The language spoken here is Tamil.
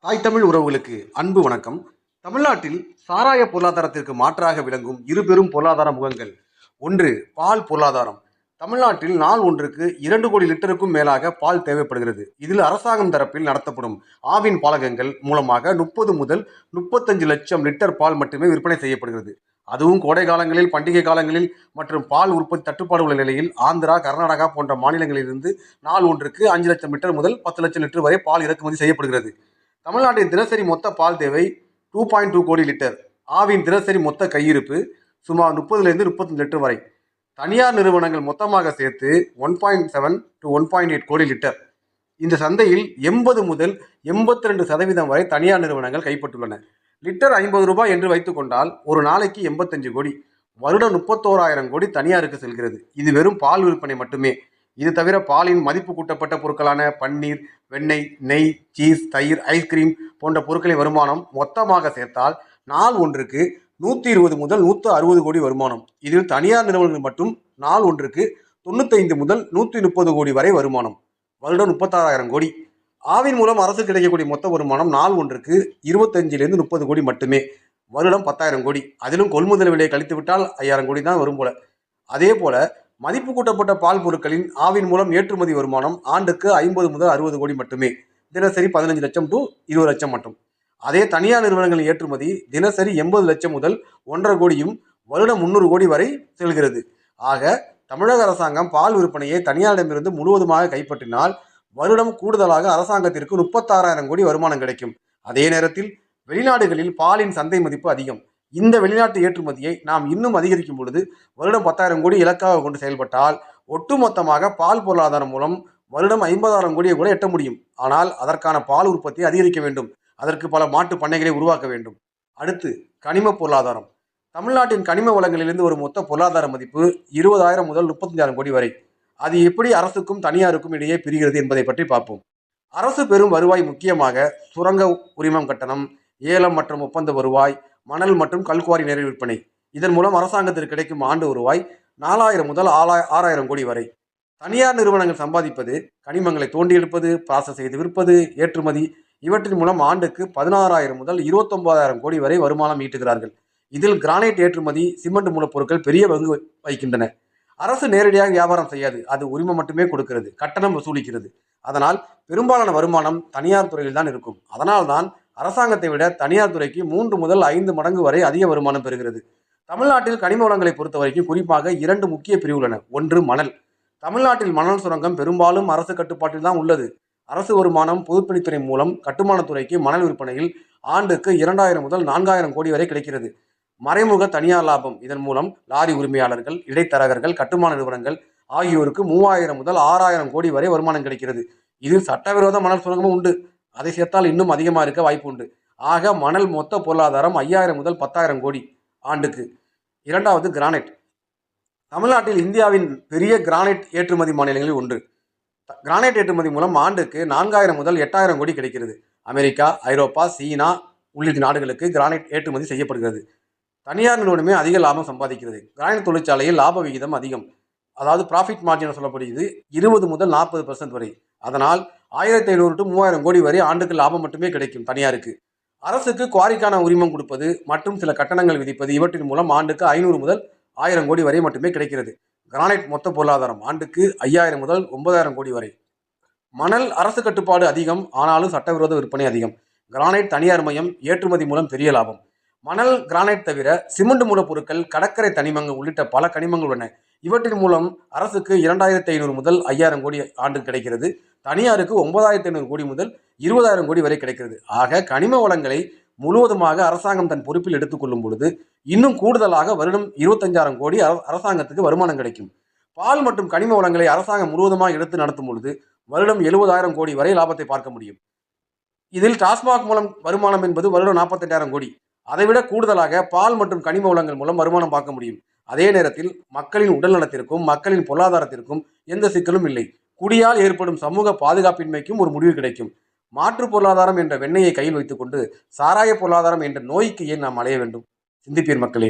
தாய் தமிழ் உறவுகளுக்கு அன்பு வணக்கம். தமிழ்நாட்டில் சாராய பொருளாதாரத்திற்கு மாற்றாக விளங்கும் இரு பெரும் பொருளாதார முகங்கள். ஒன்று, பால் பொருளாதாரம். தமிழ்நாட்டில் நாள் ஒன்றுக்கு 2 கோடி லிட்டருக்கும் மேலாக பால் தேவைப்படுகிறது. இதில் அரசாங்கம் தரப்பில் நடத்தப்படும் ஆவின் பாலகங்கள் மூலமாக 30 முதல் 35 லட்சம் லிட்டர் பால் மட்டுமே விற்பனை செய்யப்படுகிறது. அதுவும் கோடை காலங்களில், பண்டிகை காலங்களில் மற்றும் பால் உற்பத்தி தட்டுப்பாடு உள்ள நிலையில் ஆந்திரா, கர்நாடகா போன்ற மாநிலங்களிலிருந்து நாள் ஒன்றுக்கு 5 லட்சம் லிட்டர் முதல் 10 லட்சம் லிட்டர் வரை பால் இறக்குமதி செய்யப்படுகிறது. தமிழ்நாட்டின் தினசரி மொத்த பால் தேவை 2.2 கோடி லிட்டர். ஆவின் தினசரி மொத்த கையிருப்பு சுமார் 30லிருந்து 35 லிட்டர் வரை. தனியார் நிறுவனங்கள் மொத்தமாக சேர்த்து 1.7 to 1.8 கோடி லிட்டர். இந்த சந்தையில் 80 முதல் 82% வரை தனியார் நிறுவனங்கள் கைப்பற்றுள்ளன. லிட்டர் 50 ரூபாய் என்று வைத்துக் கொண்டால் ஒரு நாளைக்கு 85 கோடி, வருடம் 31,000 கோடி தனியாருக்கு செல்கிறது. இது வெறும் பால் விற்பனை மட்டுமே. இது தவிர பாலின் மதிப்பு கூட்டப்பட்ட பொருட்களான பன்னீர், வெண்ணெய், நெய், சீஸ், தயிர், ஐஸ்கிரீம் போன்ற பொருட்களின் வருமானம் மொத்தமாக சேர்த்தால் நாள் ஒன்றுக்கு 120 முதல் 160 கோடி வருமானம். இதில் தனியார் நிறுவனங்கள் மட்டும் நாள் ஒன்றுக்கு 95 முதல் 130 கோடி வரை வருமானம், வருடம் 36,000 கோடி. ஆவின் மூலம் அரசு கிடைக்கக்கூடிய மொத்த வருமானம் நாள் ஒன்றுக்கு 25லிருந்து 30 கோடி மட்டுமே, வருடம் 10,000 கோடி. அதிலும் கொள்முதல் விலையை கழித்துவிட்டால் 5,000 கோடி தான் வரும் போல. அதே போல மதிப்பு கூட்டப்பட்ட பால் பொருட்களின் ஆவின் மூலம் ஏற்றுமதி வருமானம் ஆண்டுக்கு 50 முதல் 60 கோடி மட்டுமே, தினசரி 15 லட்சம் டு 20 லட்சம் மட்டும். அதே தனியார் நிறுவனங்களின் ஏற்றுமதி தினசரி 80 லட்சம் முதல் 1.5 கோடியும், வருடம் 300 கோடி வரை செல்கிறது. ஆக தமிழக அரசாங்கம் பால் விற்பனையை தனியாரிடமிருந்து முழுவதுமாக கைப்பற்றினால் வருடம் கூடுதலாக அரசாங்கத்திற்கு 36,000 கோடி வருமானம் கிடைக்கும். அதே நேரத்தில் வெளிநாடுகளில் பாலின் சந்தை மதிப்பு அதிகம். இந்த வெளிநாட்டு ஏற்றுமதியை நாம் இன்னும் அதிகரிக்கும் பொழுது வருடம் 10,000 கோடி இலக்காக கொண்டு செயல்பட்டால் ஒட்டுமொத்தமாக பால் பொருளாதாரம் மூலம் வருடம் 50,000 கோடியை கூட எட்ட முடியும். ஆனால் அதற்கான பால் உற்பத்தியை அதிகரிக்க வேண்டும். அதற்கு பல மாட்டு பண்ணைகளை உருவாக்க வேண்டும். அடுத்து, கனிம பொருளாதாரம். தமிழ்நாட்டின் கனிம வளங்களிலிருந்து ஒரு மொத்த பொருளாதார மதிப்பு 20,000 முதல் 35,000 கோடி வரை. அது எப்படி அரசுக்கும் தனியாருக்கும் இடையே பிரிகிறது என்பதை பற்றி பார்ப்போம். அரசு பெறும் வருவாய் முக்கியமாக சுரங்க உரிமம் கட்டணம், ஏலம் மற்றும் ஒப்பந்த வருவாய், மணல் மற்றும் கல்குவாரி நேரடி விற்பனை. இதன் மூலம் அரசாங்கத்திற்கு கிடைக்கும் ஆண்டு வருவாய் 4,000 முதல் 6,000 கோடி வரை. தனியார் நிறுவனங்கள் சம்பாதிப்பது கனிமங்களை தோண்டி எடுப்பது, ப்ராசஸ் செய்து விற்பது, ஏற்றுமதி. இவற்றின் மூலம் ஆண்டுக்கு 16,000 முதல் 29,000 கோடி வரை வருமானம் ஈட்டுகிறார்கள். இதில் கிரானைட் ஏற்றுமதி, சிமெண்ட் மூலப்பொருட்கள் பெரிய பங்கு வகிக்கின்றன. அரசு நேரடியாக வியாபாரம் செய்யாது, அது உரிமம் மட்டுமே கொடுக்கிறது, கட்டணம் வசூலிக்கிறது. அதனால் பெரும்பாலான வருமானம் தனியார் துறையில் தான் இருக்கும். அதனால்தான் அரசாங்கத்தை விட தனியார் துறைக்கு 3 முதல் 5 மடங்கு வரை அதிக வருமானம் பெறுகிறது. தமிழ்நாட்டில் கனிம வளங்களை பொறுத்த வரைக்கும் குறிப்பாக 2 முக்கிய பிரிவு உள்ளன. ஒன்று, மணல். தமிழ்நாட்டில் மணல் சுரங்கம் பெரும்பாலும் அரசு கட்டுப்பாட்டில் தான் உள்ளது. அரசு வருமானம் பொதுப்பணித்துறை மூலம் கட்டுமானத்துறைக்கு மணல் விற்பனையில் ஆண்டுக்கு 2,000 முதல் 4,000 கோடி வரை கிடைக்கிறது. மறைமுக தனியார் லாபம். இதன் மூலம் லாரி உரிமையாளர்கள், இடைத்தரகர்கள், கட்டுமான நிறுவனங்கள் ஆகியோருக்கு 3,000 முதல் 6,000 கோடி வரை வருமானம் கிடைக்கிறது. இதில் சட்டவிரோத மணல் சுரங்கமும் உண்டு. அதை சேர்த்தால் இன்னும் அதிகமாக இருக்க வாய்ப்பு உண்டு. ஆக மணல் மொத்த பொருளாதாரம் 5,000 முதல் 10,000 கோடி ஆண்டுக்கு. இரண்டாவது, கிரானைட். தமிழ்நாட்டில் இந்தியாவின் பெரிய கிரானைட் ஏற்றுமதி மாநிலங்களில் ஒன்று. கிரானைட் ஏற்றுமதி மூலம் ஆண்டுக்கு 4,000 முதல் 8,000 கோடி கிடைக்கிறது. அமெரிக்கா, ஐரோப்பா, சீனா உள்ளிட்ட நாடுகளுக்கு கிரானைட் ஏற்றுமதி செய்யப்படுகிறது. தனியார் நிறுவனமே அதிக லாபம் சம்பாதிக்கிறது. கிரானைட் தொழிற்சாலையில் லாப விகிதம் அதிகம். அதாவது ப்ராஃபிட் மார்ஜின் சொல்லப்படுகிறது 20 முதல் 40% வரை. அதனால் 1,500 to 3,000 கோடி வரை ஆண்டுக்கு லாபம் மட்டுமே கிடைக்கும் தனியாருக்கு. அரசுக்கு குவாரிக்கான உரிமம் கொடுப்பது மற்றும் சில கட்டணங்கள் விதிப்பது, இவற்றின் மூலம் ஆண்டுக்கு 500 முதல் 1,000 கோடி வரை மட்டுமே கிடைக்கிறது. கிரானைட் மொத்த பொருளாதாரம் ஆண்டுக்கு 5,000 முதல் 9,000 கோடி வரை. மணல் அரசு கட்டுப்பாடு அதிகம், ஆனாலும் சட்டவிரோத விற்பனை அதிகம். கிரானைட் தனியார் மயம், ஏற்றுமதி மூலம் பெரிய லாபம். மணல், கிரானைட் தவிர சிமெண்ட் மூலப்பொருட்கள், கடற்கரை தனிமங்கள் உள்ளிட்ட பல கனிமங்கள் உள்ளன. இவற்றின் மூலம் அரசுக்கு 2,500 முதல் 5,000 கோடி ஆண்டு கிடைக்கிறது. தனியாருக்கு 9,500 கோடி முதல் 20,000 கோடி வரை கிடைக்கிறது. ஆக கனிம வளங்களை முழுவதுமாக அரசாங்கம் தன் பொறுப்பில் எடுத்துக்கொள்ளும் பொழுது இன்னும் கூடுதலாக வருடம் 25,000 கோடி அரசாங்கத்துக்கு வருமானம் கிடைக்கும். பால் மற்றும் கனிம வளங்களை அரசாங்கம் முழுவதுமாக எடுத்து நடத்தும் பொழுது வருடம் 70,000 கோடி வரை லாபத்தை பார்க்க முடியும். இதில் டாஸ்மாக் மூலம் வருமானம் என்பது வருடம் 48,000 கோடி. அதைவிட கூடுதலாக பால் மற்றும் கனிம வளங்கள் மூலம் வருமானம் பார்க்க முடியும். அதே நேரத்தில் மக்களின் உடல் நலத்திற்கும் மக்களின் பொருளாதாரத்திற்கும் எந்த சிக்கலும் இல்லை. குடியால் ஏற்படும் சமூக பாதுகாப்பின்மைக்கும் ஒரு முடிவு கிடைக்கும். மாற்று பொருளாதாரம் என்ற வெண்ணெயை கையில் வைத்துக்கொண்டு சாராய பொருளாதாரம் என்ற நோய்க்கு ஏன் நாம் அலைய வேண்டும்? சிந்திப்பீர் மக்களே.